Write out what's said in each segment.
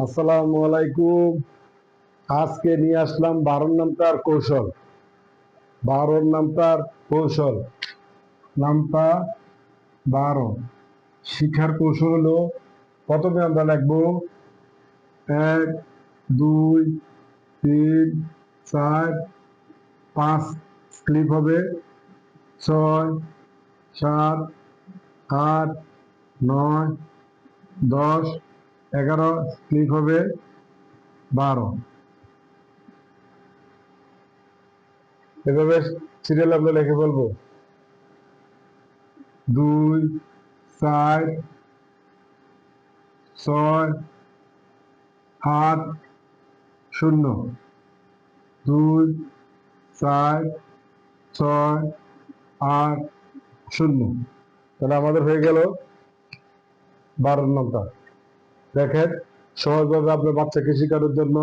আসসালামু আলাইকুম। আজকে নিয়ে আসলাম 12 নাম্বার কৌশল। 12 নাম্বার কৌশল, নামটা 12। শিখার কৌশল হলো, প্রথমে আমরা লিখবো 1 2 3 4 5, স্লিপ হবে 6 7 8 9 10 11, স্লিপ হবে 12। এভাবে সিরিয়াল আমরা লিখে বলবো 2 4 6 8 0, 2 4 6 8 0। তাহলে আমাদের হয়ে গেল 12 নম্বর। দেখেন, সহজভাবে আপনার বাচ্চাকে শেখানোর জন্য,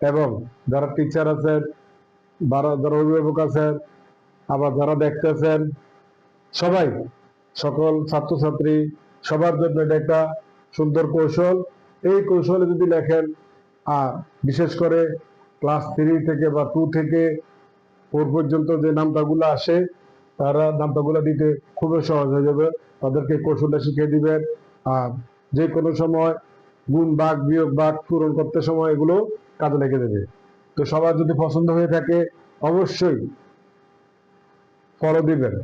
এবং যারা টিচার আছেন, যারা অভিভাবক আছেন, আবার যারা দেখতেছেন, সবাই, সকল ছাত্রছাত্রী, সবার জন্য এটা একটা সুন্দর কৌশল। এই কৌশলে যদি লেখেন, আর বিশেষ করে ক্লাস 3 থেকে বা 2 থেকে 4 পর্যন্ত যে নাম্বারগুলো আসে, তারা নাম্বারগুলো দিতে খুবই সহজ হয়ে যাবে। তাদেরকে কৌশলটা শিখিয়ে দিবেন। আর যে কোনো সময় গুণ ভাগ বিয়োগ ভাগ পূরণ করতে সময় এগুলো কাজে লেগে দেবে। তো সবার যদি পছন্দ হয়ে থাকে, অবশ্যই ফলো দিবেন,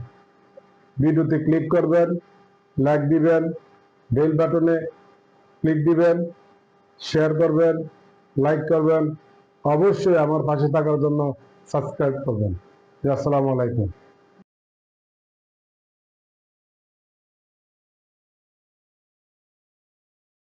ভিডিওতে ক্লিক করবেন, লাইক দিবেন, বেল বাটনে ক্লিক দিবেন, শেয়ার করবেন, লাইক করবেন, অবশ্যই আমার পাশে থাকার জন্য সাবস্ক্রাইব করবেন। আসসালামু আলাইকুম।